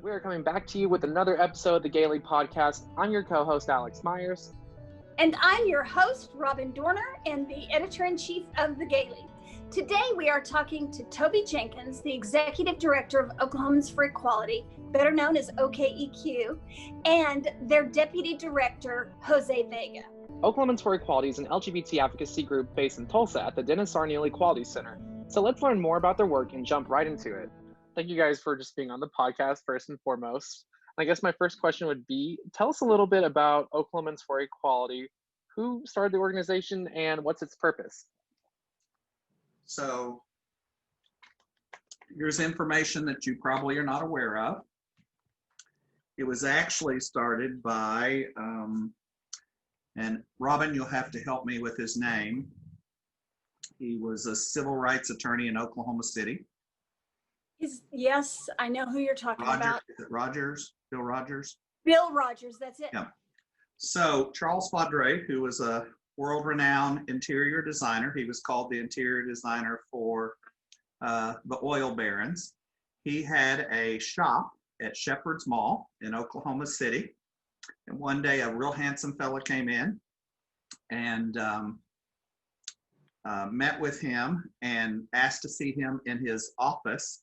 We are coming back to you with another episode of the Gaily Podcast. I'm your co-host, Alex Myers. And I'm your host, Robin Dorner, and the editor-in-chief of the Gaily. Today we are talking to Toby Jenkins, the executive director of Oklahomans for Equality, better known as OkEq, and their deputy director, Jose Vega. Oklahomans for Equality is an LGBT advocacy group based in Tulsa at the Dennis R. Neal Equality Center. So let's learn more about their work and jump right into it. Thank you guys for just being on the podcast first and foremost. I guess my first question would be, tell us a little bit about Oklahomans for Equality. Who started the organization and what's its purpose? So here's information that you probably are not aware of. It was actually started by, and Robin, you'll have to help me with his name. He was a civil rights attorney in Oklahoma City. Yes, I know who you're talking about. Is it Rogers? Bill Rogers? Bill Rogers, that's it. Yeah. So Charles Padre, who was a world-renowned interior designer, he was called the interior designer for the oil barons. He had a shop at Shepherd's Mall in Oklahoma City. And one day a real handsome fella came in and met with him and asked to see him in his office,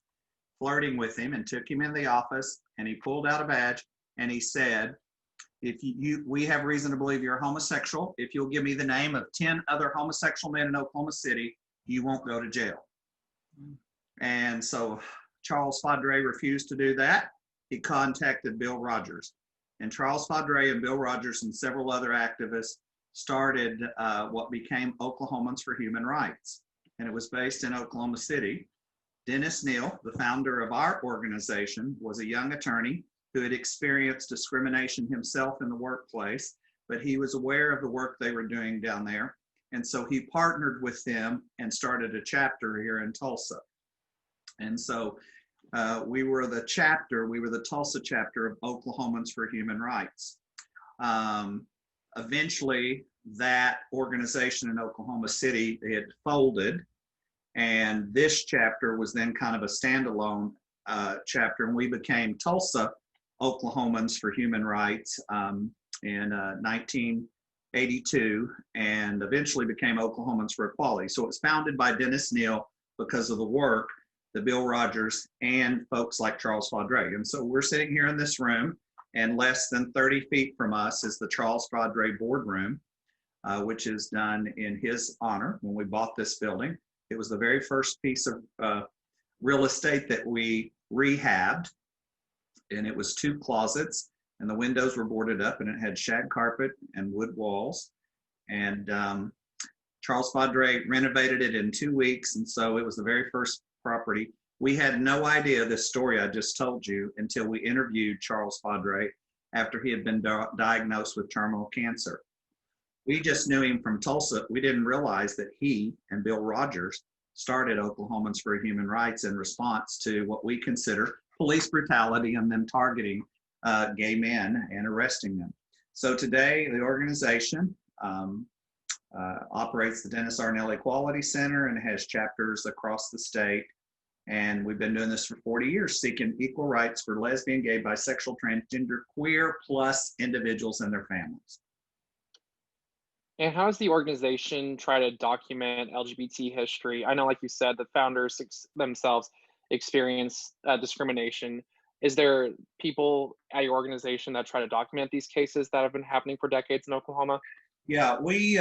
flirting with him, and took him in the office, and he pulled out a badge and he said, we have reason to believe you're homosexual. If you'll give me the name of 10 other homosexual men in Oklahoma City, you won't go to jail. And so Charles Padre refused to do that. He contacted Bill Rogers. And Charles Padre and Bill Rogers and several other activists started what became Oklahomans for Human Rights. And it was based in Oklahoma City. Dennis Neal, the founder of our organization, was a young attorney who had experienced discrimination himself in the workplace, but he was aware of the work they were doing down there. And so he partnered with them and started a chapter here in Tulsa. And so we were the Tulsa chapter of Oklahomans for Human Rights. Eventually, that organization in Oklahoma City had folded, and this chapter was then kind of a standalone chapter, and we became Tulsa Oklahomans for Human Rights in 1982, and eventually became Oklahomans for Equality. So it was founded by Dennis Neal because of the work that Bill Rogers and folks like Charles Padre. And so we're sitting here in this room, and less than 30 feet from us is the Charles Padre boardroom, which is done in his honor when we bought this building. It was the very first piece of real estate that we rehabbed, and it was 2 closets, and the windows were boarded up, and it had shag carpet and wood walls. And Charles Padre renovated it in 2 weeks, and so it was the very first property. We had no idea this story I just told you until we interviewed Charles Padre after he had been diagnosed with terminal cancer. We just knew him from Tulsa. We didn't realize that he and Bill Rogers started Oklahomans for Human Rights in response to what we consider police brutality and them targeting gay men and arresting them. So today, the organization operates the Dennis R. Neal Equality Center and has chapters across the state. And we've been doing this for 40 years, seeking equal rights for lesbian, gay, bisexual, transgender, queer, plus individuals and their families. And how does the organization try to document LGBT history? I know, like you said, the founders themselves experience discrimination. Is there people at your organization that try to document these cases that have been happening for decades in Oklahoma? Yeah, we,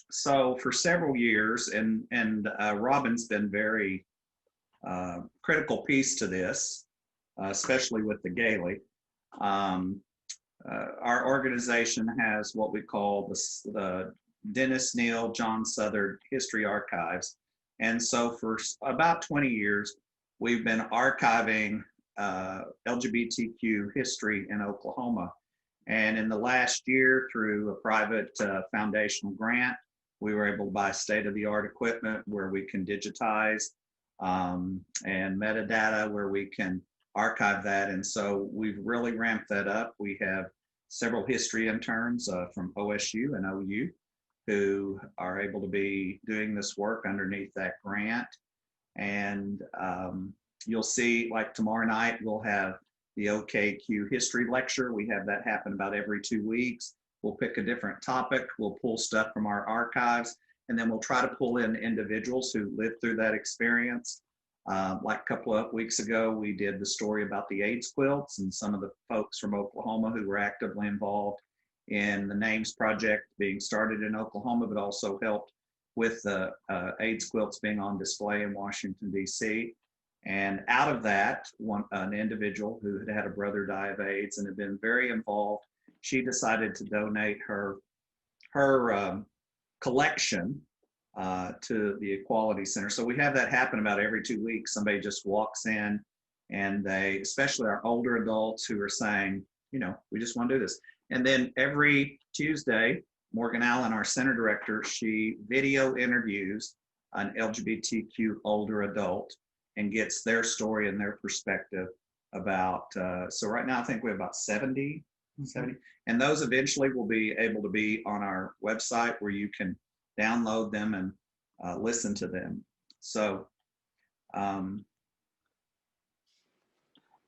so for several years, and Robin's been very critical piece to this, especially with the Gaily. Our organization has what we call the Dennis Neal John Southard History Archives. And so for about 20 years, we've been archiving LGBTQ history in Oklahoma. And in the last year, through a private foundational grant, we were able to buy state-of-the-art equipment where we can digitize and metadata where we can archive that. And so we've really ramped that up. We have several history interns from OSU and OU who are able to be doing this work underneath that grant. And you'll see, like tomorrow night, we'll have the OkEq history lecture. We have that happen about every 2 weeks. We'll pick a different topic. We'll pull stuff from our archives, and then we'll try to pull in individuals who lived through that experience. Like a couple of weeks ago, we did the story about the AIDS quilts and some of the folks from Oklahoma who were actively involved in the Names Project being started in Oklahoma, but also helped with the AIDS quilts being on display in Washington, D.C. And out of that, an individual who had had a brother die of AIDS and had been very involved, she decided to donate her collection to the Equality Center. So we have that happen about every 2 weeks. Somebody just walks in and they, especially our older adults who are saying, you know, we just want to do this. And then every Tuesday, Morgan Allen, our center director, she video interviews an LGBTQ older adult and gets their story and their perspective about, so right now I think we have about 70, and those eventually will be able to be on our website where you can download them and listen to them. So. And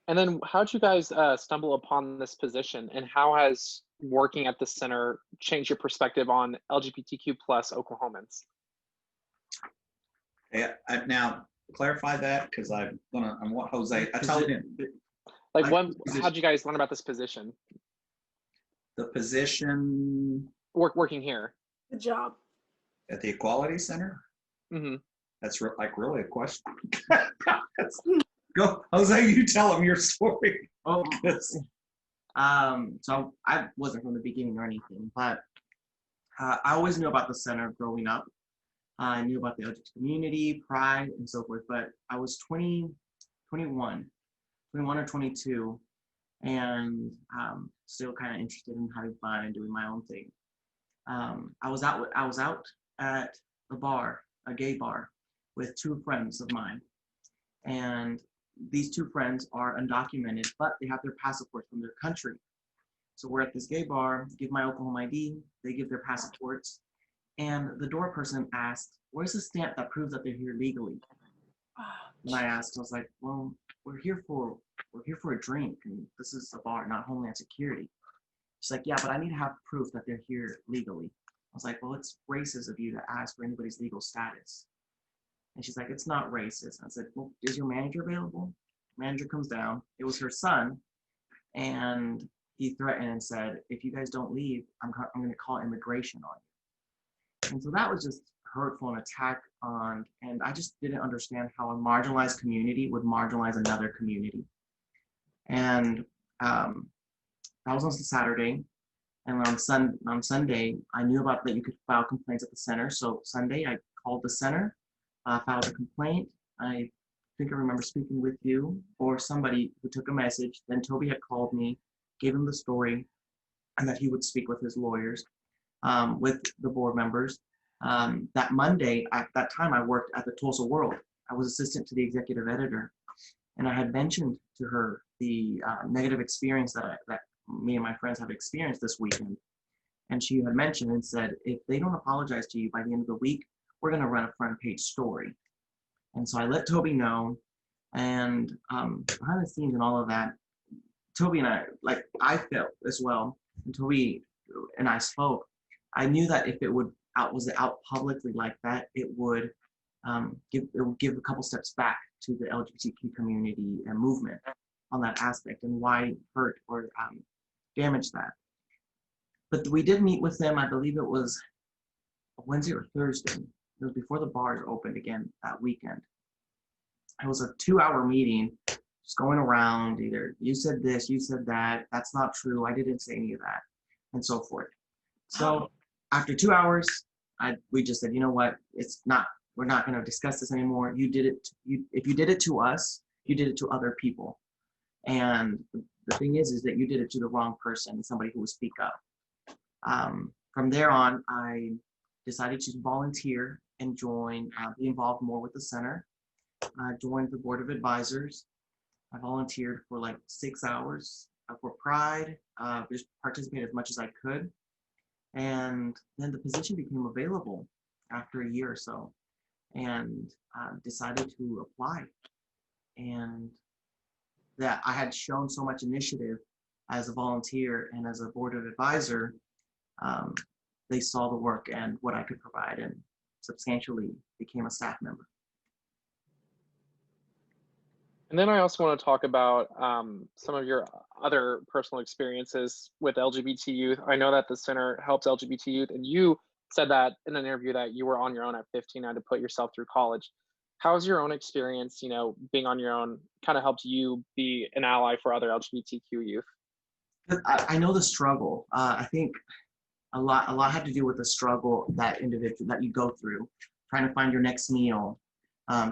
then how'd you guys stumble upon this position, and how has working at the center changed your perspective on LGBTQ plus Oklahomans? Yeah, now clarify that, because I want Jose, I told him. Like, how'd you guys learn about this position? The position? Working here. The job. At the Equality Center? Mm-hmm. That's really a question. Go, Jose, you tell them your story. Oh, so I wasn't from the beginning or anything, but I always knew about the center growing up. I knew about the LGBT community, pride, and so forth, but I was 21 or 22, and still kind of interested in having fun and doing my own thing. I was out at a bar, a gay bar, with two friends of mine, and these two friends are undocumented, but they have their passports from their country. So we're at this gay bar, give my Oklahoma ID, they give their passports, and the door person asked, "Where's the stamp that proves that they're here legally?" And I asked, I was like, "Well, we're here for a drink, and this is a bar, not Homeland Security." She's like, "Yeah, but I need to have proof that they're here legally." I was like, "Well, it's racist of you to ask for anybody's legal status." And she's like, "It's not racist." I said, "Well, is your manager available?" Manager comes down. It was her son, and he threatened and said, "If you guys don't leave, I'm going to call immigration on you." And so that was just hurtful and attack on, and I just didn't understand how a marginalized community would marginalize another community. And that was on Saturday. And on Sunday, I knew about that you could file complaints at the center. So Sunday, I called the center, filed a complaint. I think I remember speaking with you or somebody who took a message. Then Toby had called me, gave him the story, and that he would speak with his lawyers, with the board members. That Monday, at that time, I worked at the Tulsa World. I was assistant to the executive editor, and I had mentioned to her the negative experience that me and my friends have experienced this weekend. And she had mentioned and said, "If they don't apologize to you by the end of the week, we're going to run a front page story." And so I let Toby know, and behind the scenes and all of that, Toby and I felt as well, and Toby and I spoke. I knew that if it was out publicly like that, it would give a couple steps back to the LGBTQ community and movement on that aspect and why hurt or damage that. But we did meet with them. I believe it was Wednesday or Thursday. It was before the bars opened again that weekend. It was a 2-hour meeting, just going around, either you said this, you said that, that's not true, I didn't say any of that, and so forth. So after 2 hours, we just said, you know what, we're not going to discuss this anymore. You did it. If you did it to us, you did it to other people. And the thing is that you did it to the wrong person, somebody who would speak up. From there on, I decided to volunteer and be involved more with the center. I joined the board of advisors. I volunteered for like 6 hours for Pride, just participated as much as I could. And then the position became available after a year or so, and decided to apply. And that I had shown so much initiative as a volunteer and as a board of advisor, they saw the work and what I could provide and substantially became a staff member. And then I also want to talk about some of your other personal experiences with LGBT youth. I know that the center helps LGBT youth, and you said that in an interview that you were on your own at 15 and had to put yourself through college. How has your own experience, being on your own, kind of helped you be an ally for other LGBTQ youth? I know the struggle. I think a lot had to do with the struggle that you go through, trying to find your next meal,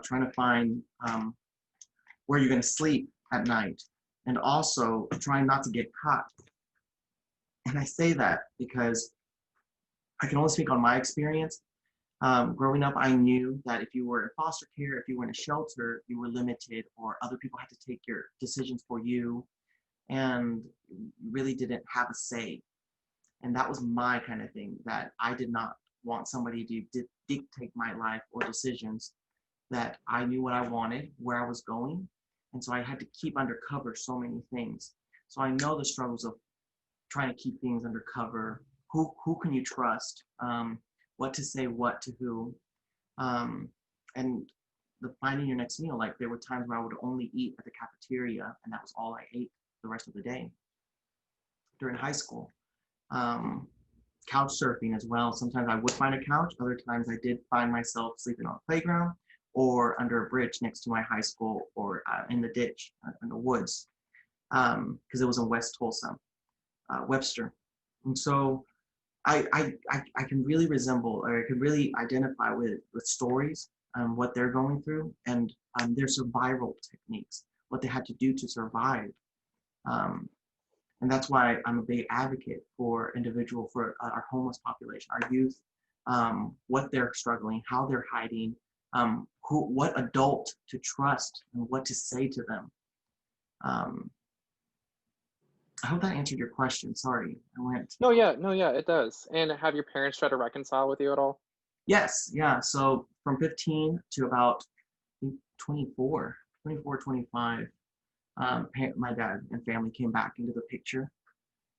trying to find where you're going to sleep at night, and also trying not to get caught. And I say that because I can only speak on my experience. Growing up, I knew that if you were in foster care, if you were in a shelter, you were limited, or other people had to take your decisions for you, and you really didn't have a say. And that was my kind of thing, that I did not want somebody to dictate my life or decisions, that I knew what I wanted, where I was going. And so I had to keep undercover so many things. So I know the struggles of trying to keep things undercover. Who can you trust? What to say, what to who, and the finding your next meal. Like, there were times where I would only eat at the cafeteria, and that was all I ate the rest of the day. During high school, couch surfing as well. Sometimes I would find a couch. Other times I did find myself sleeping on the playground or under a bridge next to my high school, or in the ditch in the woods, because it was in West Tulsa, Webster. And so I can really resemble, or I can really identify with stories, what they're going through, and their survival techniques, what they had to do to survive. And that's why I'm a big advocate for our homeless population, our youth, what they're struggling, how they're hiding, what adult to trust, and what to say to them. I hope that answered your question. Sorry, I went. No, yeah, it does. And have your parents tried to reconcile with you at all? Yes, yeah. So from 15 to about 24, 25, my dad and family came back into the picture.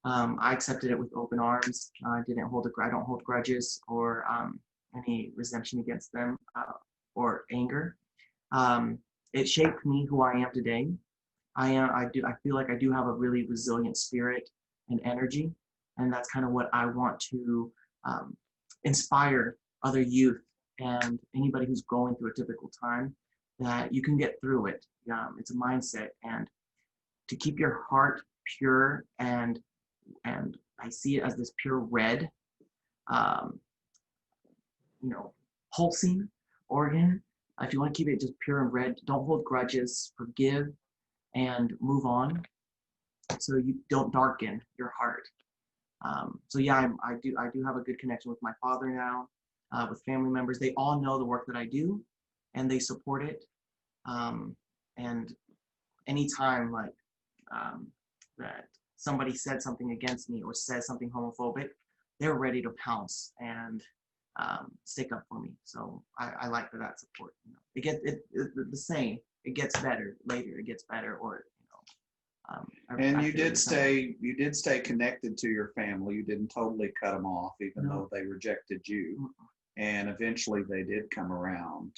I accepted it with open arms. I don't hold grudges or any resentment against them or anger. It shaped me who I am today. I feel like I do have a really resilient spirit and energy, and that's kind of what I want to inspire other youth and anybody who's going through a difficult time, that you can get through it. It's a mindset, and to keep your heart pure, and I see it as this pure red, pulsing organ. If you want to keep it just pure and red, don't hold grudges, forgive, and move on, so you don't darken your heart. So yeah, I do have a good connection with my father now, with family members. They all know the work that I do, and they support it. And anytime that somebody said something against me or says something homophobic, they're ready to pounce and stick up for me. So I like that support. The saying, it gets better later. It gets better, or and you did stay connected to your family. You didn't totally cut them off, even though they rejected you. And eventually they did come around.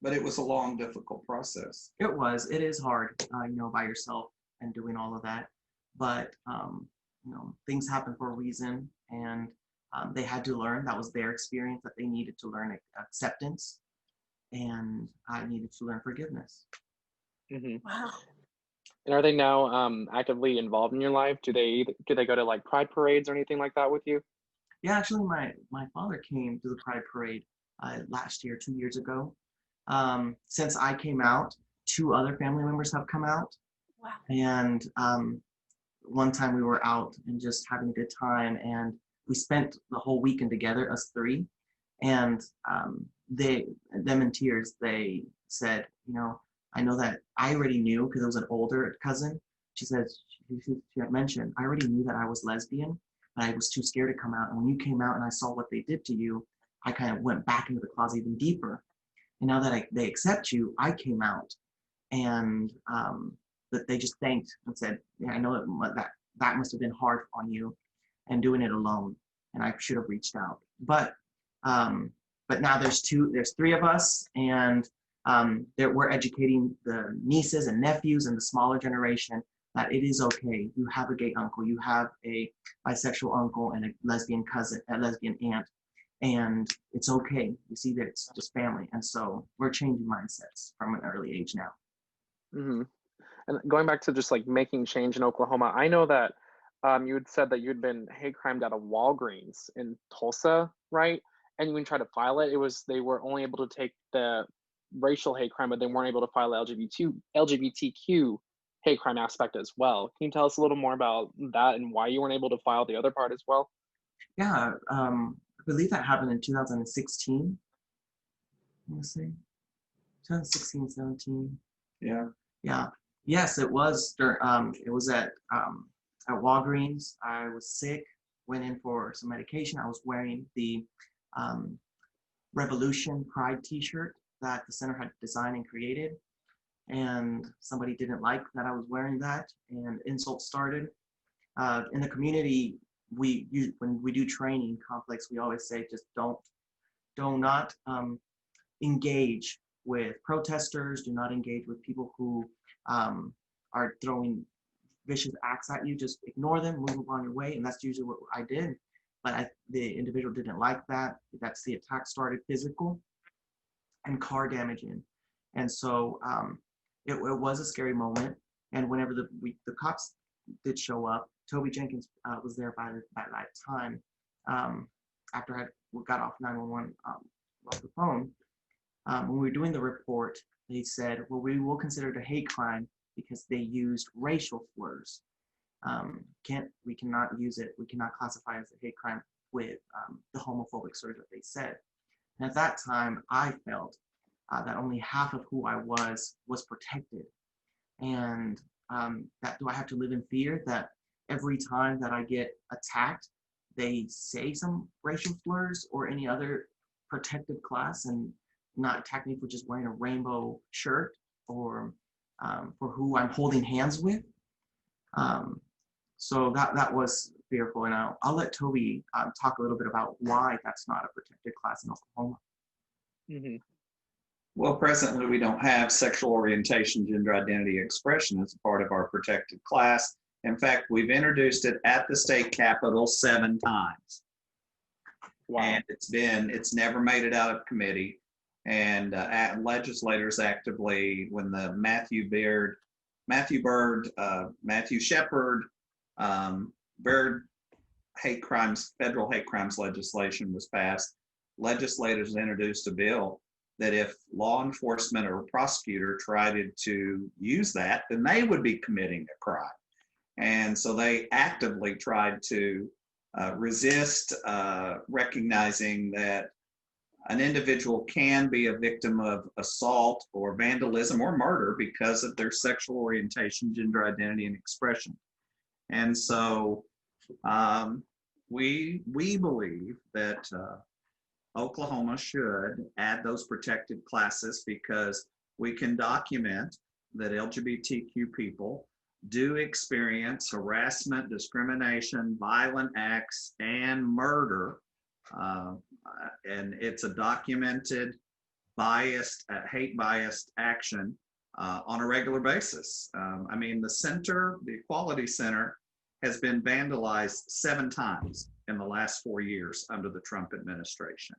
But it was a long, difficult process. It is hard, by yourself and doing all of that. But, things happen for a reason, and they had to learn. That was their experience, that they needed to learn acceptance, and I needed to learn forgiveness. Mm-hmm. Wow. And are they now actively involved in your life? Do they go to like pride parades or anything like that with you? Yeah, actually, my father came to the pride parade last year, 2 years ago. Since I came out, 2 other family members have come out. Wow. And one time we were out and just having a good time, and we spent the whole weekend together, us 3. And them in tears, they said, I know that I already knew, because it was an older cousin. She said, she had mentioned, I already knew that I was lesbian, but I was too scared to come out. And when you came out and I saw what they did to you, I kind of went back into the closet even deeper. And now that they accept you, I came out. And but they just thanked and said, yeah, I know that must have been hard on you and doing it alone. And I should have reached out. But now there's three of us, and we're educating the nieces and nephews and the smaller generation that it is okay. You have a gay uncle, you have a bisexual uncle and a lesbian cousin, a lesbian aunt, and it's okay. You see that it's just family. And so we're changing mindsets from an early age now. Mm-hmm. And going back to just like making change in Oklahoma, I know that you had said that you'd been hate crimed at a Walgreens in Tulsa, right? And you tried to file it. They were only able to take the racial hate crime, but they weren't able to file the LGBTQ hate crime aspect as well. Can you tell us a little more about that and why you weren't able to file the other part as well? Yeah, I believe that happened in 2016. Let's see, 2016, 17. Yeah. Yeah. Yes, it was. It was at Walgreens. I was sick. Went in for some medication. I was wearing the Revolution Pride T-shirt that the center had designed and created, and somebody didn't like that I was wearing that, and insults started. In the community, when we do training conflicts, we always say just do not engage with protesters. Do not engage with people who are throwing vicious acts at you. Just ignore them, move on your way, and that's usually what I did. But the individual didn't like that. That's the attack started physical and car damaging, and so it was a scary moment. And whenever the cops did show up, Toby Jenkins was there by that time. After I got off 911 off the phone, when we were doing the report, they said, well, we will consider it a hate crime because they used racial slurs. We cannot use it. We cannot classify it as a hate crime with the homophobic slurs that they said. And at that time, I felt that only half of who I was protected. And that do I have to live in fear that every time that I get attacked, they say some racial slurs or any other protected class and not attack me for just wearing a rainbow shirt or for who I'm holding hands with. So that was fearful, and I'll let Toby talk a little bit about why that's not a protected class in Oklahoma. Mm-hmm. Well, presently we don't have sexual orientation, gender identity expression as a part of our protected class. In fact, we've introduced it at the state capitol 7 times. Wow. And it's never made it out of committee. And legislators actively, when the Matthew Shepard Byrd federal hate crimes legislation was passed, legislators introduced a bill that if law enforcement or a prosecutor tried to use that, then they would be committing a crime. And so they actively tried to resist recognizing that an individual can be a victim of assault or vandalism or murder because of their sexual orientation, gender identity, and expression. And so we believe that Oklahoma should add those protected classes because we can document that LGBTQ people do experience harassment, discrimination, violent acts, and murder. And it's a documented hate-biased action on a regular basis. I mean, the Equality Center has been vandalized 7 times in the last 4 years under the Trump administration.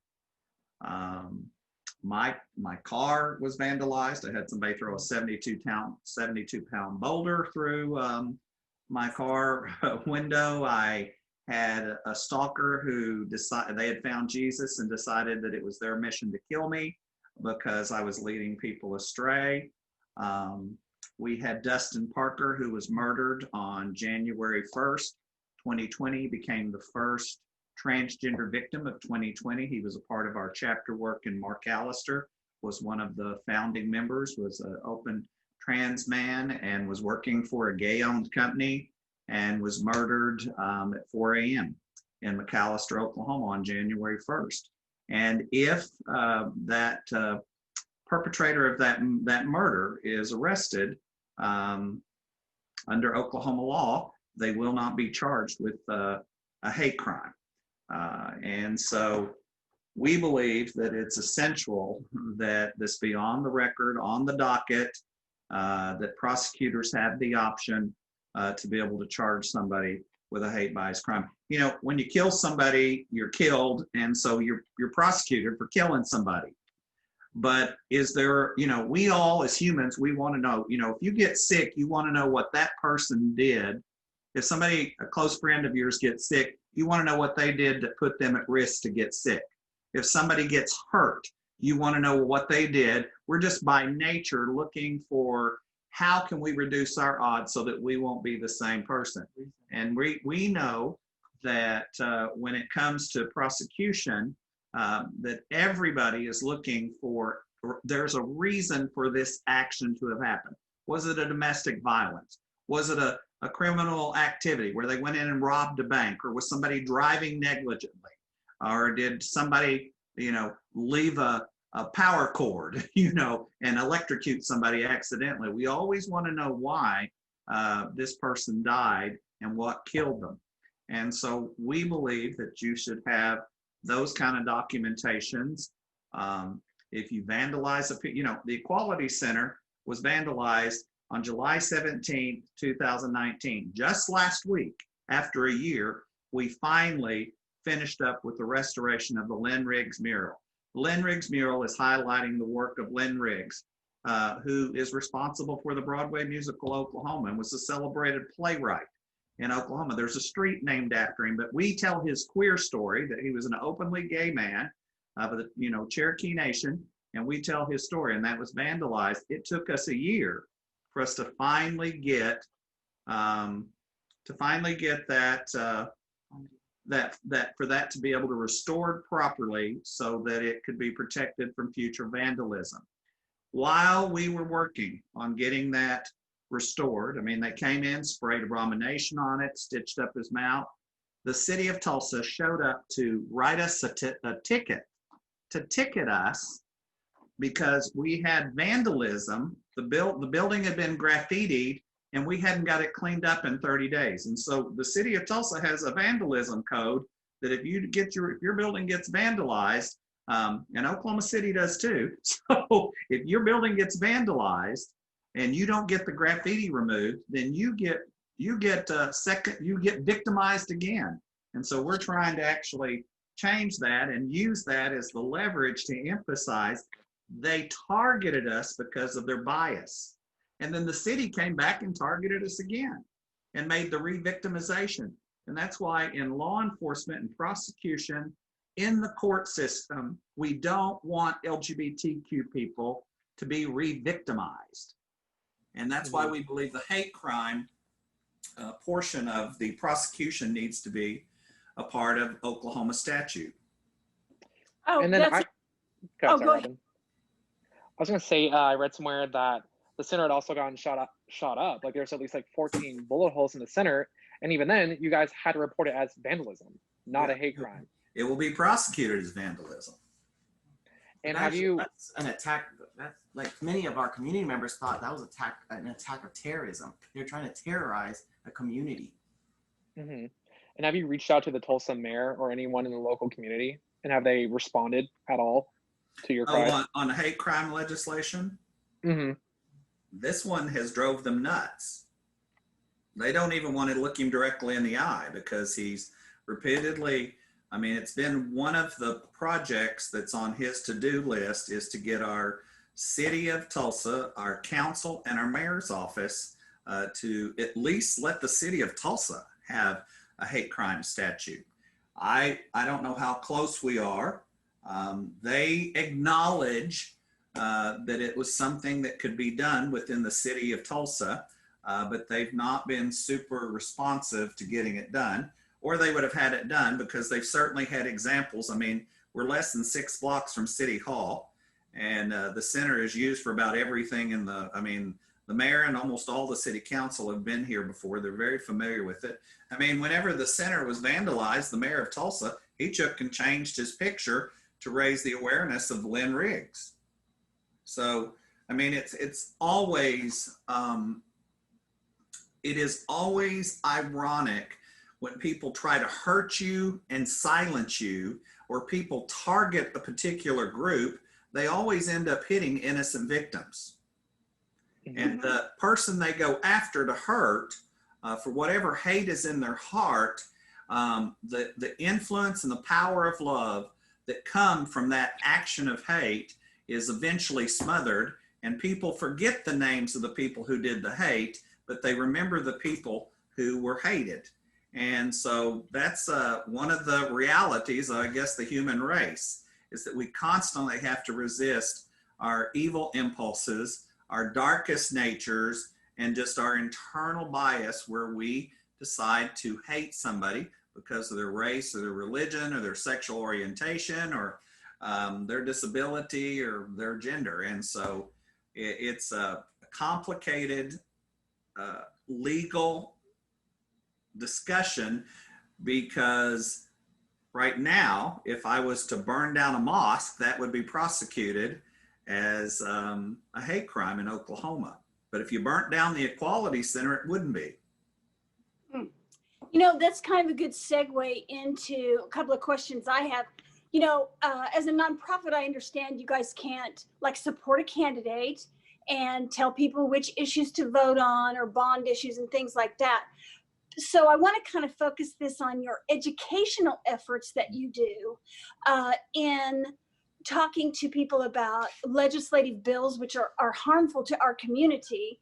My car was vandalized. I had somebody throw a 72-pound boulder through my car window. I had a stalker who decided they had found Jesus and decided that it was their mission to kill me because I was leading people astray. We had Dustin Parker, who was murdered on January 1st, 2020, became the first transgender victim of 2020. He was a part of our chapter work in McAllister, was one of the founding members, was an open trans man and was working for a gay-owned company and was murdered at 4 a.m. in McAllister, Oklahoma on January 1st. And if that perpetrator of that murder is arrested, under Oklahoma law, they will not be charged with a hate crime. And so we believe that it's essential that this be on the record, on the docket, that prosecutors have the option to be able to charge somebody with a hate bias crime. You know, when you kill somebody, you're killed, and so you're prosecuted for killing somebody. But is there, you know, we all as humans, we want to know, you know, if you get sick, you want to know what that person did. If somebody, a close friend of yours gets sick, you want to know what they did to put them at risk to get sick. If somebody gets hurt, you want to know what they did. We're just by nature looking for how can we reduce our odds so that we won't be the same person. And we know that when it comes to prosecution, that everybody is looking for, there's a reason for this action to have happened. Was it a domestic violence? Was it a criminal activity where they went in and robbed a bank, or was somebody driving negligently? Or did somebody, you know, leave a power cord, you know, and electrocute somebody accidentally? We always want to know why this person died and what killed them. And so we believe that you should have those kind of documentations. If you vandalize you know, the Equality Center was vandalized on July 17, 2019. Just last week, after a year, we finally finished up with the restoration of the Lynn Riggs mural. Lynn Riggs mural is highlighting the work of Lynn Riggs, who is responsible for the Broadway musical Oklahoma and was a celebrated playwright in Oklahoma. There's a street named after him, but we tell his queer story that he was an openly gay man of the, you know, Cherokee Nation, and we tell his story, and that was vandalized. It took us a year for us to finally get that for that to be able to restored properly so that it could be protected from future vandalism. While we were working on getting that restored, I mean, they came in, sprayed abomination on it, stitched up his mouth. The city of Tulsa showed up to write us a ticket, to ticket us, because we had vandalism. The building had been graffitied, and we hadn't got it cleaned up in 30 days. And so the city of Tulsa has a vandalism code that if your building gets vandalized, and Oklahoma City does too. So if your building gets vandalized and you don't get the graffiti removed, then you get victimized again. And so we're trying to actually change that and use that as the leverage to emphasize they targeted us because of their bias. And then the city came back and targeted us again and made the re-victimization. And that's why in law enforcement and prosecution, in the court system, we don't want LGBTQ people to be re-victimized. And that's why we believe the hate crime portion of the prosecution needs to be a part of Oklahoma statute. Oh, and then go ahead. ahead. I was going to say, I read somewhere that the center had also gotten shot up. Like there's at least like 14 bullet holes in the center. And even then, you guys had to report it as vandalism, not a hate crime. It will be prosecuted as vandalism. And that's an attack. That's like many of our community members thought that was an attack of terrorism. They're trying to terrorize a community. Mm-hmm. And have you reached out to the Tulsa mayor or anyone in the local community? And have they responded at all to your cry? On hate crime legislation? Mm-hmm. This one has drove them nuts. They don't even want to look him directly in the eye because he's repeatedly, I mean, it's been one of the projects that's on his to-do list is to get our city of Tulsa, our council, and our mayor's office to at least let the city of Tulsa have a hate crime statute. I don't know how close we are. They acknowledge that it was something that could be done within the city of Tulsa, but they've not been super responsive to getting it done, or they would have had it done because they've certainly had examples. I mean, we're less than 6 blocks from City Hall, and the center is used for about everything in the, I mean, the mayor and almost all the city council have been here before. They're very familiar with it. I mean, whenever the center was vandalized, the mayor of Tulsa, he took and changed his picture to raise the awareness of Lynn Riggs. So, I mean, it's always, it is always ironic when people try to hurt you and silence you, or people target a particular group, they always end up hitting innocent victims. And the person they go after to hurt, for whatever hate is in their heart, the influence and the power of love that come from that action of hate is eventually smothered, and people forget the names of the people who did the hate, but they remember the people who were hated. And so that's one of the realities, I guess, the human race, is that we constantly have to resist our evil impulses, our darkest natures, and just our internal bias where we decide to hate somebody because of their race or their religion or their sexual orientation or their disability or their gender. And so it's a complicated legal discussion, because right now, if I was to burn down a mosque, that would be prosecuted as a hate crime in Oklahoma. But if you burnt down the Equality Center, it wouldn't be. You know, that's kind of a good segue into a couple of questions I have. You know, as a nonprofit, I understand you guys can't like support a candidate and tell people which issues to vote on or bond issues and things like that. So I want to kind of focus this on your educational efforts that you do in talking to people about legislative bills which are harmful to our community.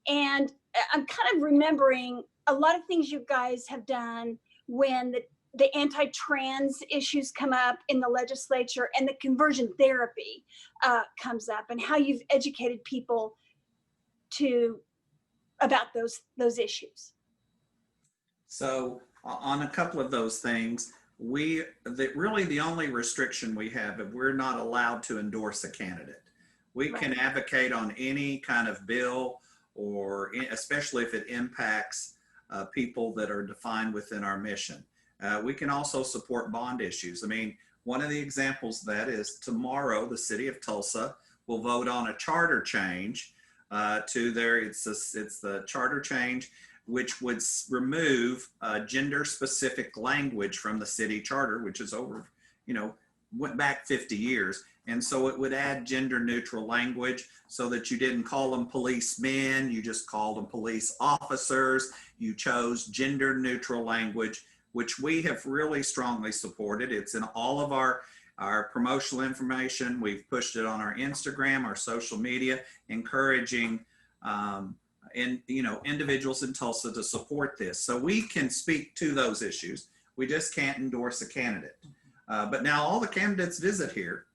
And I'm kind of remembering a lot of things you guys have done when the anti-trans issues come up in the legislature and the conversion therapy comes up, and how you've educated people about those issues. So on a couple of those things, really the only restriction we have is we're not allowed to endorse a candidate. We can advocate on any kind of bill, or especially if it impacts people that are defined within our mission. We can also support bond issues. I mean, one of the examples of that is tomorrow, the city of Tulsa will vote on a charter change to it's the charter change, which would remove gender-specific language from the city charter, which is over, went back 50 years. And so it would add gender-neutral language so that you didn't call them policemen, you just called them police officers. You chose gender-neutral language, which we have really strongly supported. It's in all of our promotional information. We've pushed it on our Instagram, our social media, encouraging individuals in Tulsa to support this. So we can speak to those issues. We just can't endorse a candidate. But now all the candidates visit here,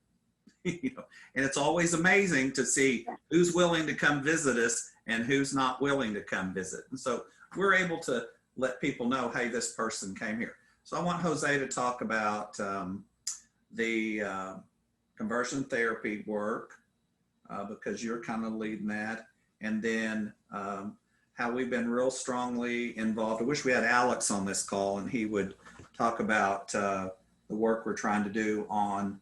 and it's always amazing to see who's willing to come visit us and who's not willing to come visit. And so we're able to let people know, hey, this person came here. So I want Jose to talk about the conversion therapy work, because you're kind of leading that. And then how we've been real strongly involved. I wish we had Alex on this call and he would talk about the work we're trying to do on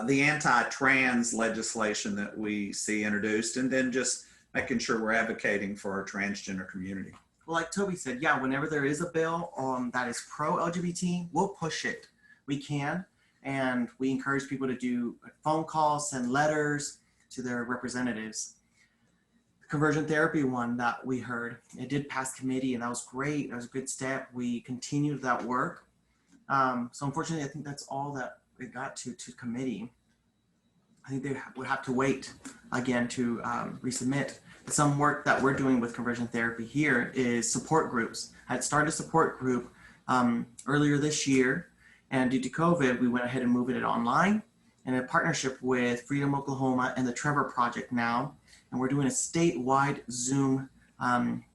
the anti-trans legislation that we see introduced, and then just making sure we're advocating for our transgender community. Well, like Toby said, yeah, whenever there is a bill that is pro-LGBT, we'll push it. We can, and we encourage people to do phone calls, send letters to their representatives. Conversion therapy one that we heard, it did pass committee, and that was great. That was a good step. We continued that work. So unfortunately, I think that's all that we got to committee. I think they would have to wait again to resubmit. Some work that we're doing with conversion therapy here is support groups. I had started a support group earlier this year, and due to COVID, we went ahead and moved it online in a partnership with Freedom Oklahoma and the Trevor Project now. And we're doing a statewide Zoom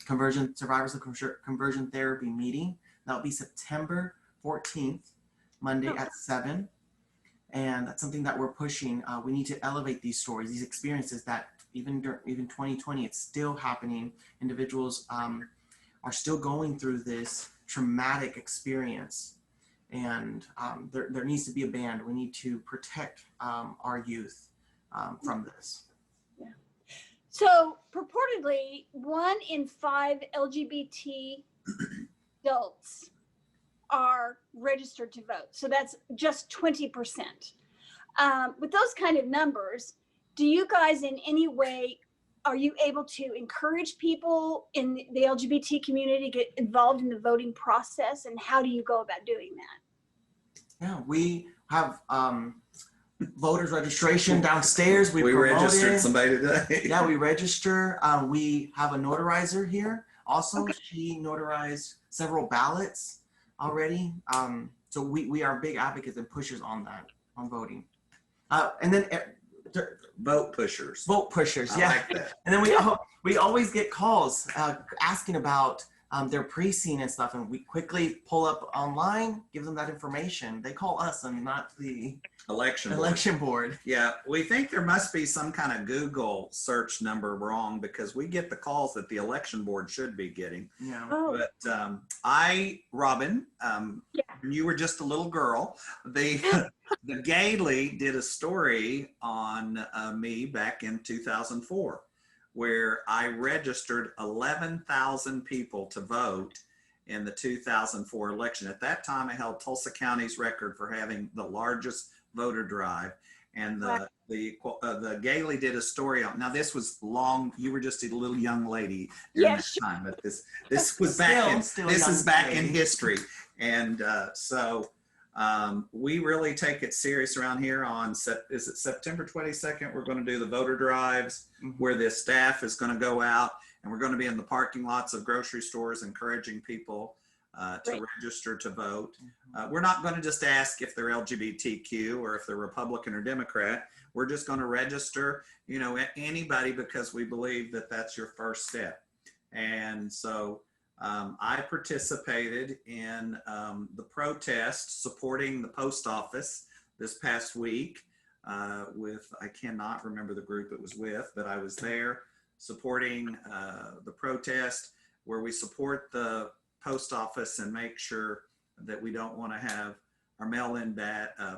survivors of conversion therapy meeting. That'll be September 14th, Monday at 7. And that's something that we're pushing. We need to elevate these stories, these experiences that even 2020, it's still happening. Individuals are still going through this traumatic experience. And there needs to be a ban. We need to protect our youth from this. So purportedly, 1 in 5 LGBT adults are registered to vote. So that's just 20%. With those kind of numbers, do you guys in any way, are you able to encourage people in the LGBT community to get involved in the voting process? And how do you go about doing that? Yeah, we have voters registration downstairs. We registered somebody today. Yeah, we register. We have a notarizer here. Also, Okay. she notarized several ballots already. So we are big advocates and pushers on that, on voting. And then Vote pushers. vote pushers, I yeah. like that. And then we always get calls asking about their precinct and stuff, and we quickly pull up online, give them that information. They call us and not the Election board. Yeah, we think there must be some kind of Google search number wrong, because we get the calls that the election board should be getting. Yeah. Oh, But Robin, you were just a little girl. The Gailey did a story on me back in 2004, where I registered 11,000 people to vote in the 2004 election. At that time, I held Tulsa County's record for having the largest voter drive. And the Gailey did a story on, now this was long, you were just a little young lady during that time, but this was back in history. And so we really take it serious around here on, is it September 22nd? We're going to do the voter drives where the staff is going to go out, and we're going to be in the parking lots of grocery stores encouraging people to register to vote. We're not going to just ask if they're LGBTQ or if they're Republican or Democrat. We're just going to register, anybody, because we believe that that's your first step. And so I participated in the protest supporting the post office this past week with, I cannot remember the group it was with, but I was there supporting the protest where we support the post office and make sure that we don't want to have our mail-in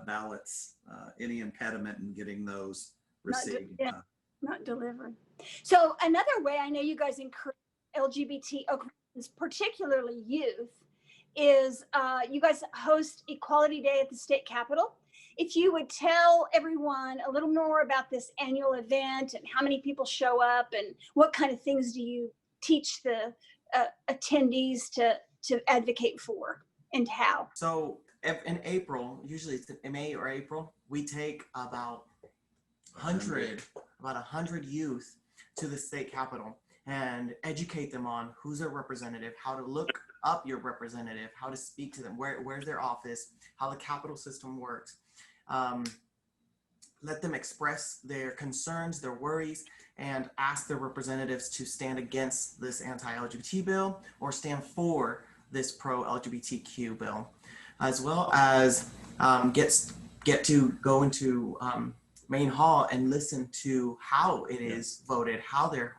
ballots any impediment in getting those received. Not delivered. So another way I know you guys encourage LGBT Oklahomans, particularly youth, is you guys host Equality Day at the state capitol. If you would tell everyone a little more about this annual event and how many people show up and what kind of things do you teach the attendees to advocate for, and how? So in April, usually it's in May or April, we take about 100 youth to the state capitol and educate them on who's their representative, how to look up your representative, how to speak to them, where's their office, how the capitol system works. Let them express their concerns, their worries, and ask their representatives to stand against this anti-LGBT bill or stand for this pro-LGBTQ bill, as well as get to go into main hall and listen to how it is voted, how their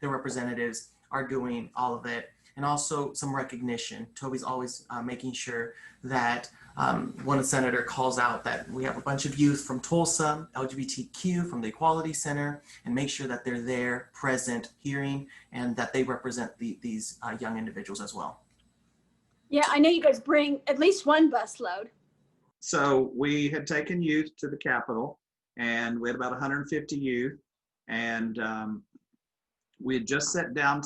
representatives are doing all of it, and also some recognition. Toby's always making sure that one senator calls out that we have a bunch of youth from Tulsa, LGBTQ, from the Equality Center, and make sure that they're there, present, hearing, and that they represent these young individuals as well. Yeah, I know you guys bring at least one bus load. So we had taken youth to the Capitol, and we had about 150 youth, and we had just sat down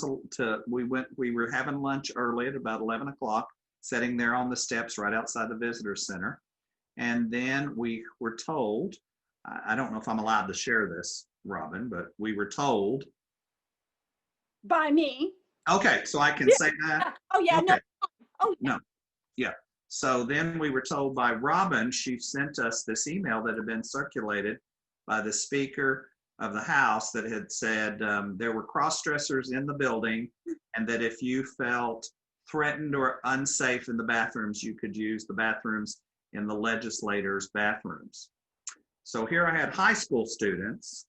we were having lunch early at about 11 o'clock, sitting there on the steps right outside the visitor center. And then we were told, I don't know if I'm allowed to share this, Robin, but we were told. By me. Okay, so I can say that? Oh, yeah, okay. no. Oh, yeah. No, yeah. So then we were told by Robin, she sent us this email that had been circulated by the Speaker of the House that had said there were cross-dressers in the building, and that if you felt threatened or unsafe in the bathrooms, you could use the bathrooms in the legislators' bathrooms. So here I had high school students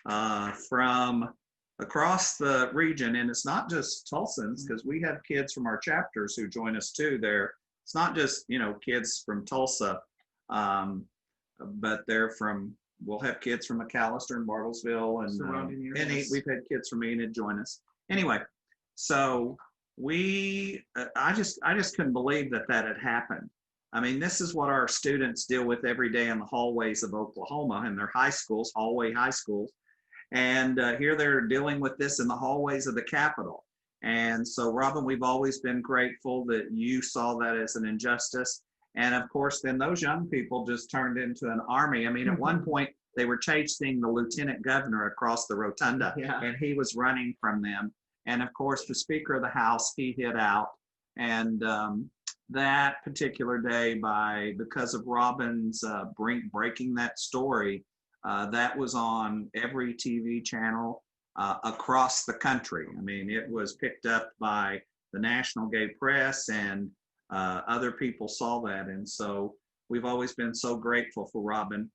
from across the region, and it's not just Tulsans, because we have kids from our chapters who join us too. It's not just, kids from Tulsa, but they're from we'll have kids from McAllister and Bartlesville and Surrounding Enid. areas. We've had kids from Enid join us. Anyway, so I just couldn't believe that had happened. I mean, this is what our students deal with every day in the hallways of Oklahoma in their high schools, hallway high schools. And here they're dealing with this in the hallways of the Capitol. And so, Robin, we've always been grateful that you saw that as an injustice. And of course, then those young people just turned into an army. I mean, at one point, they were chasing the lieutenant governor across the rotunda, and he was running from them. And of course, the Speaker of the House, he hid out. And that particular day, because of Robin's breaking that story, that was on every TV channel across the country. I mean, it was picked up by the National Gay Press, and other people saw that. And so we've always been so grateful for Robin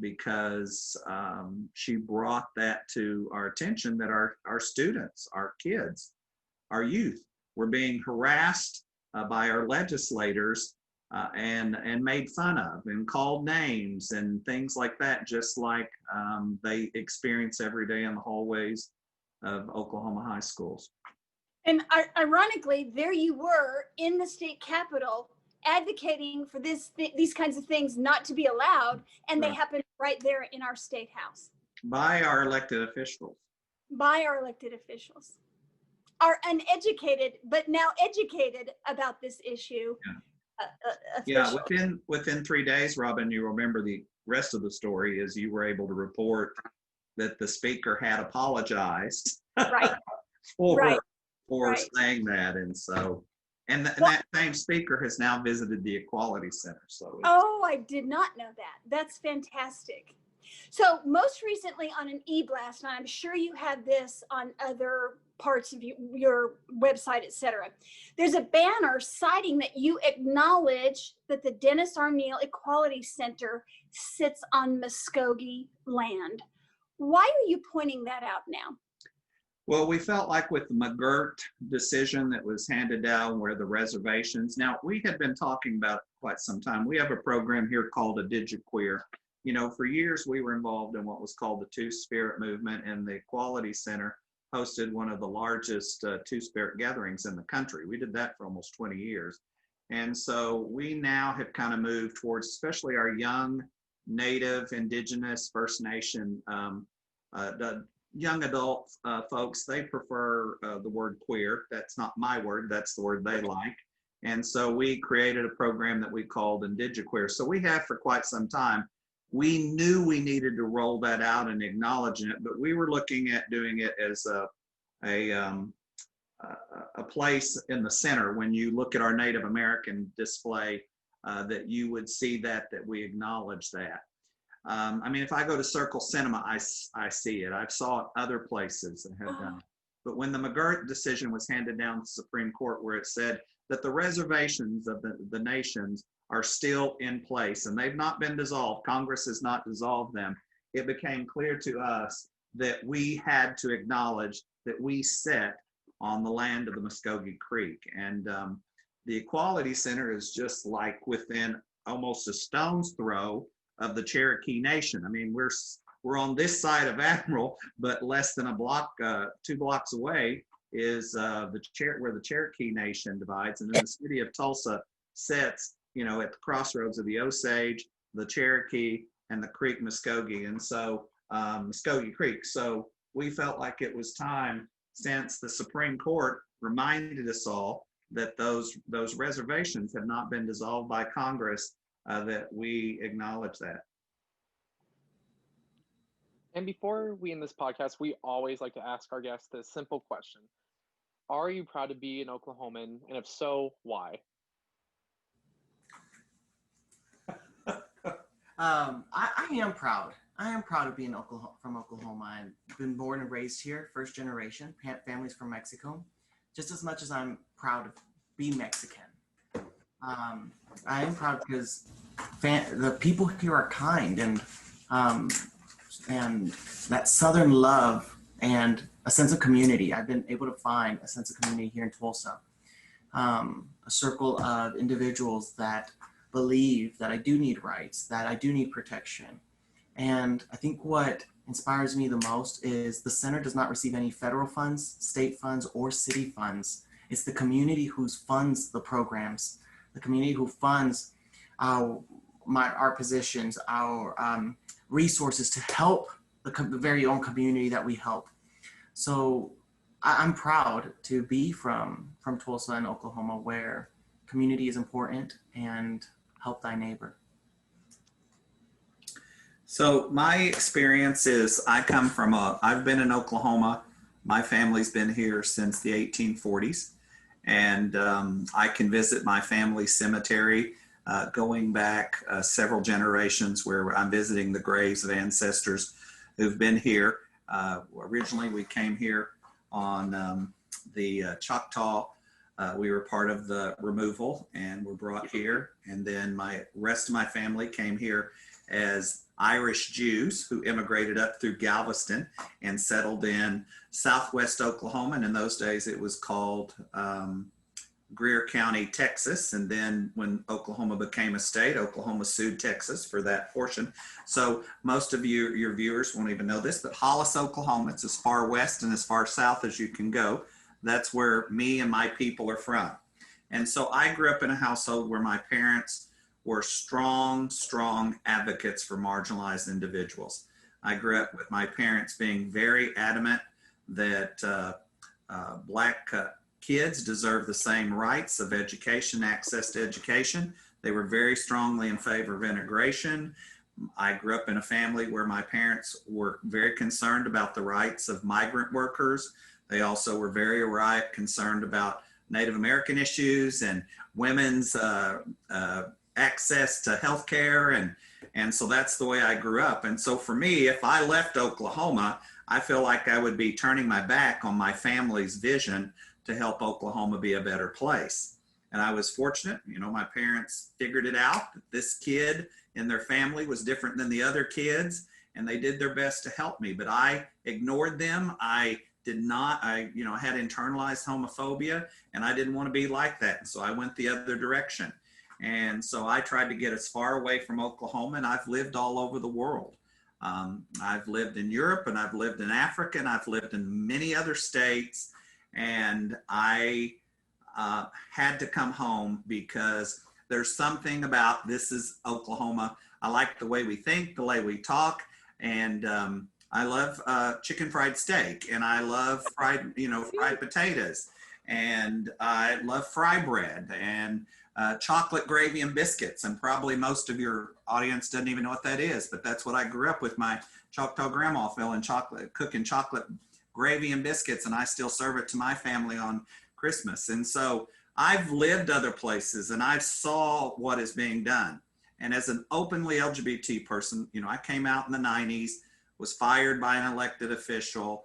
because she brought that to our attention, that our students, our kids, our youth were being harassed by our legislators and made fun of and called names and things like that, just like they experience every day in the hallways of Oklahoma high schools. And ironically, there you were in the state capitol advocating for these kinds of things not to be allowed, and they happened right there in our state house. By our elected officials. By our elected officials. Are uneducated, but now educated about this issue. Yeah, within 3 days, Robin, you remember the rest of the story is you were able to report that the speaker had apologized for saying that. And so, that same speaker has now visited the Equality Center. So I did not know that. That's fantastic. So most recently on an e-blast, and I'm sure you had this on other parts of your website, etc. There's a banner citing that you acknowledge that the Dennis R. Neal Equality Center sits on Muskogee land. Why are you pointing that out now? Well, we felt like with the McGirt decision that was handed down where the reservations, now we had been talking about it quite some time. We have a program here called a DigiQueer. You know, for years we were involved in what was called the Two-Spirit movement, and the Equality Center hosted one of the largest Two-Spirit gatherings in the country. We did that for almost 20 years. And so we now have kind of moved towards, especially our young Native, Indigenous, First Nation, the young adult folks, they prefer the word queer. That's not my word, that's the word they like. And so we created a program that we called IndigiQueer. So we have for quite some time. We knew we needed to roll that out and acknowledge it, but we were looking at doing it as a place in the center. When you look at our Native American display, that you would see that we acknowledge that. I mean, if I go to Circle Cinema, I see it. I've saw it other places that have done it. But when the McGirt decision was handed down to the Supreme Court, where it said that the reservations of the nations are still in place and they've not been dissolved, Congress has not dissolved them, it became clear to us that we had to acknowledge that we sit on the land of the Muskogee Creek. And the Equality Center is just like within almost a stone's throw of the Cherokee Nation. I mean, we're on this side of Admiral, but less than a block, 2 blocks away is where the Cherokee Nation divides. And then the city of Tulsa sits, you know, at the crossroads of the Osage, the Cherokee, and the Creek Muskogee. And so Muskogee Creek. So we felt like it was time, since the Supreme Court reminded us all that those reservations have not been dissolved by Congress, that we acknowledge that. And before we end this podcast, we always like to ask our guests this simple question. Are you proud to be an Oklahoman? And if so, why? I am proud. I am proud of being from Oklahoma. I've been born and raised here, first generation, families from Mexico, just as much as I'm proud of being Mexican. I am proud because the people here are kind, and that Southern love and a sense of community. I've been able to find a sense of community here in Tulsa, a circle of individuals that believe that I do need rights, that I do need protection, And I think what inspires me the most is the center does not receive any federal funds, state funds, or city funds. It's the community who funds the programs, the community who funds our positions, our resources to help the very own community that we help. So I'm proud to be from Tulsa in Oklahoma, where community is important and help thy neighbor. So my experience is I've been in Oklahoma. My family's been here since the 1840s. And I can visit my family cemetery going back several generations, where I'm visiting the graves of ancestors who've been here. Originally, we came here on the Choctaw. We were part of the removal and were brought here. And then rest of my family came here as Irish Jews who immigrated up through Galveston and settled in southwest Oklahoma. And in those days, it was called Greer County, Texas. And then when Oklahoma became a state, Oklahoma sued Texas for that portion. So most of your viewers won't even know this, but Hollis, Oklahoma, it's as far west and as far south as you can go. That's where me and my people are from. And so I grew up in a household where my parents were strong advocates for marginalized individuals. I grew up with my parents being very adamant that Black kids deserve the same rights of education, access to education. They were very strongly in favor of integration. I grew up in a family where my parents were very concerned about the rights of migrant workers. They also were very concerned about Native American issues and women's access to healthcare, and so that's the way I grew up. And so for me, if I left Oklahoma, I feel like I would be turning my back on my family's vision to help Oklahoma be a better place. And I was fortunate, my parents figured it out that this kid in their family was different than the other kids, and they did their best to help me, but I ignored them. I had internalized homophobia, and I didn't want to be like that. And so I went the other direction. And so I tried to get as far away from Oklahoma, and I've lived all over the world. I've lived in Europe, and I've lived in Africa, and I've lived in many other states. And I had to come home because there's something about this is Oklahoma. I like the way we think, the way we talk, and I love chicken fried steak, and I love fried potatoes, and I love fry bread, and chocolate gravy and biscuits. And probably most of your audience doesn't even know what that is, but that's what I grew up with. My Choctaw grandma cooking chocolate gravy and biscuits, and I still serve it to my family on Christmas. And so I've lived other places, and I saw what is being done. And as an openly LGBT person, I came out in the 90s, was fired by an elected official.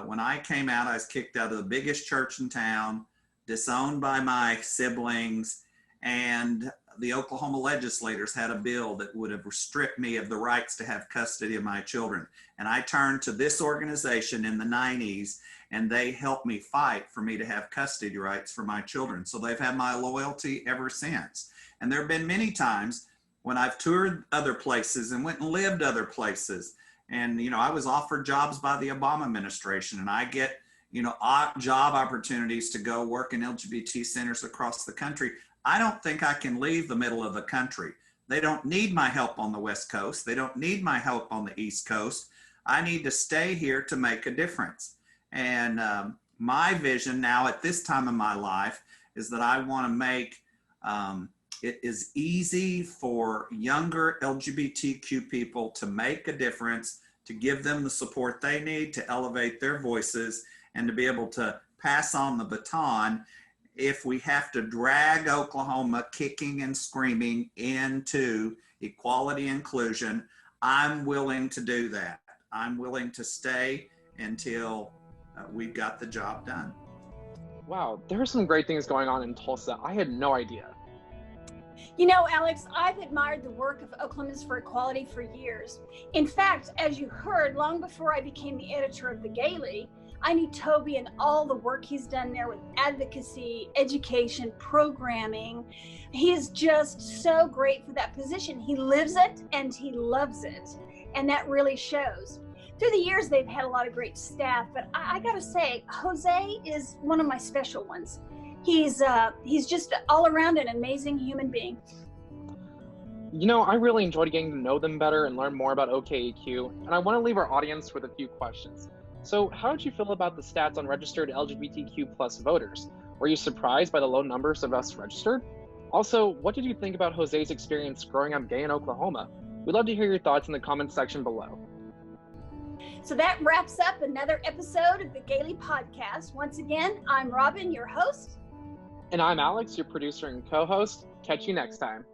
When I came out, I was kicked out of the biggest church in town, disowned by my siblings, and the Oklahoma legislators had a bill that would have stripped me of the rights to have custody of my children. And I turned to this organization in the 90s, and they helped me fight for me to have custody rights for my children. So they've had my loyalty ever since. And there have been many times when I've toured other places and went and lived other places. And, I was offered jobs by the Obama administration, and I get, job opportunities to go work in LGBT centers across the country. I don't think I can leave the middle of the country. They don't need my help on the West Coast. They don't need my help on the East Coast. I need to stay here to make a difference. And my vision now at this time in my life is that I want to make it is easy for younger LGBTQ people to make a difference, to give them the support they need to elevate their voices, and to be able to pass on the baton. If we have to drag Oklahoma kicking and screaming into equality inclusion, I'm willing to do that. I'm willing to stay until we've got the job done. Wow, there are some great things going on in Tulsa. I had no idea. Alex, I've admired the work of Oklahomans for Equality for years. In fact, as you heard, long before I became the editor of the Gaily, I knew Toby and all the work he's done there with advocacy, education, programming. He is just so great for that position. He lives it and he loves it. and that really shows. Through the years, they've had a lot of great staff, but I gotta say, Jose is one of my special ones. He's just all around an amazing human being. You know, I really enjoyed getting to know them better and learn more about OkEq, and I want to leave our audience with a few questions. So, how did you feel about the stats on registered LGBTQ plus voters? Were you surprised by the low numbers of us registered? Also, what did you think about Jose's experience growing up gay in Oklahoma? We'd love to hear your thoughts in the comments section below. So that wraps up another episode of the Gaily Podcast. Once again, I'm Robin, your host. And I'm Alex, your producer and co-host. Catch you next time.